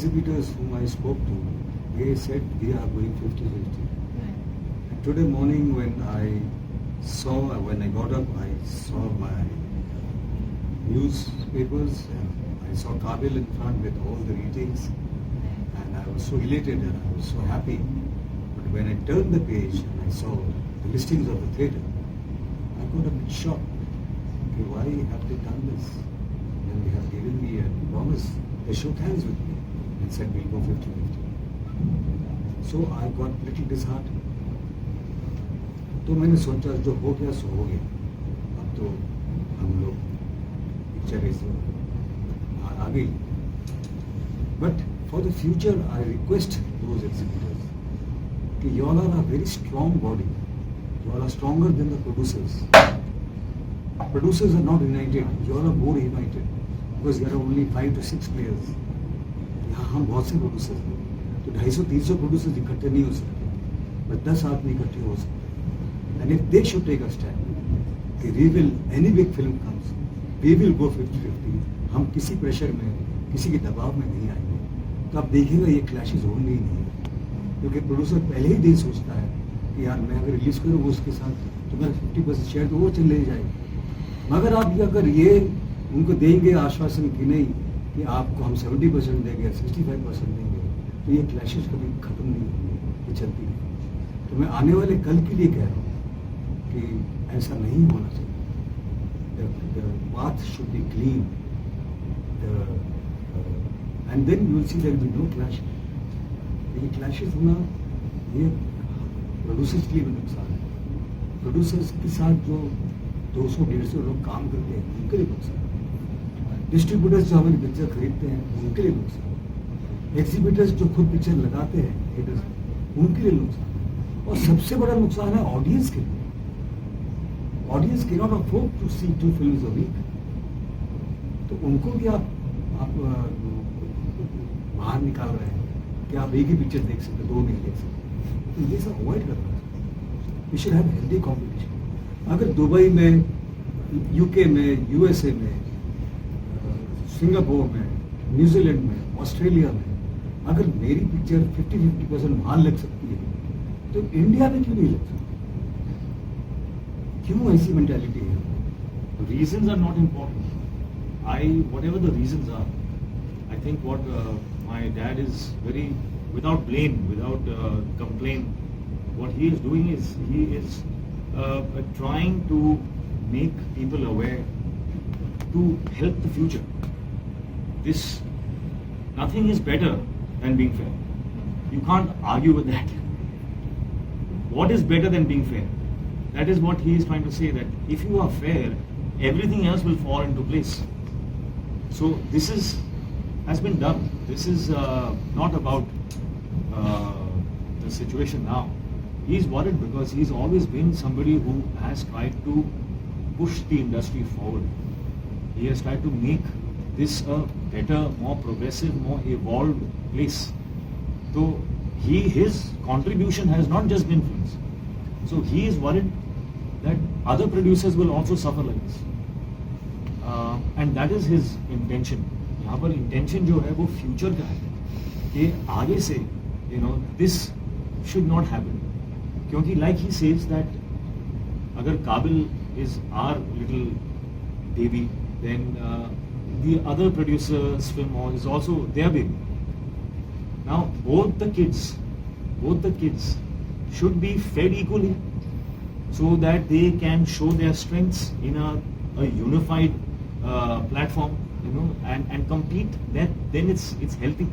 exhibitors whom I spoke to, they said we are going 50-50. And today morning when I got up, I saw my newspapers and I saw Kabil in front with all the ratings, and I was so elated and I was so happy. But when I turned the page and I saw the listings of the theatre, I got a bit shocked. Okay, why have they done this? When they have given me a promise, they shook hands with me and said we'll go 50-50. So I got little disheartened. तो मैंने सोचा जो हो गया सो हो गया, अब तो हम लोग पिक्चर आ गई. But for the future, I request those exhibitors कि you all are a very strong body. You all are stronger than the producers. Producers are not united. You all are more united because there are only 5 to 6 players. यहाँ हम बहुत से producers हैं, तो 250-300 producers इकट्ठे नहीं हो सकते, बस 10 आदमी इकट्ठे हो सकते. And if they should take a stand, we will, any big film comes, we will go 50-50. हम किसी प्रेशर में, किसी के दबाव में नहीं आएंगे. तो आप देखिएगा ये क्लैशेस होंगे ही नहीं, क्योंकि प्रोड्यूसर पहले ही दिन सोचता है कि यार मैं अगर रिलीज करूँ उसके साथ तो मेरा 50% शेयर तो वो चले जाएगा. मगर आप अगर ये उनको देंगे आश्वासन कि नहीं कि आपको हम 70% देंगे, 65% देंगे, तो ये क्लैशेस कभी खत्म नहीं होंगे, ये चलती है. तो मैं आने वाले कल के लिए कह रहा हूँ कि ऐसा नहीं होना चाहिए. The path should be clean, and then you will see there will be no clash. ये clashes होना ये प्रोड्यूसर्स के लिए भी नुकसान है. प्रोड्यूसर्स के साथ जो 200-150 लोग काम करते हैं उनके लिए नुकसान है. डिस्ट्रीब्यूटर्स जो हमारी पिक्चर खरीदते हैं उनके लिए नुकसान है. एग्जीबिटर्स जो खुद पिक्चर लगाते हैं थिएटर्स उनके लिए नुकसान है. और सबसे बड़ा नुकसान है ऑडियंस के लिए. Audience cannot afford to see 2 films a week. तो उनको भी आप बाहर निकाल रहे हैं कि आप एक ही पिक्चर देख सकते, 2 नहीं देख सकते. तो ये सब अवॉइड करना है. We should have healthy competition. अगर दुबई में, यूके में, यूएसए में, सिंगापुर में, न्यूजीलैंड में, ऑस्ट्रेलिया में अगर मेरी पिक्चर 50-50% वहाँ लग सकती है तो इंडिया में क्यों नहीं लग सकती? क्यों ऐसी मेंटालिटी है? Reasons are not important. Whatever the reasons are, I think what my dad is very, without blame, without complaint, what he is doing is he is trying to make people aware to help the future. Nothing is better than being fair. You can't argue with that. What is better than being fair? That is what he is trying to say, that if you are fair, everything else will fall into place. So this has been done. This is not about the situation now. He is worried because he has always been somebody who has tried to push the industry forward. He has tried to make this a better, more progressive, more evolved place. So his contribution has not just been films. So he is worried that other producers will also suffer like this. And that is his intention. यहाँ पर intention जो है वो future का है कि आगे से this should not happen. क्योंकि like he says that अगर Kabil is our little baby, then the other producer's film is also their baby. Now both the kids should be fed equally so that they can show their strengths in a unified platform, and compete. Then it's healthy.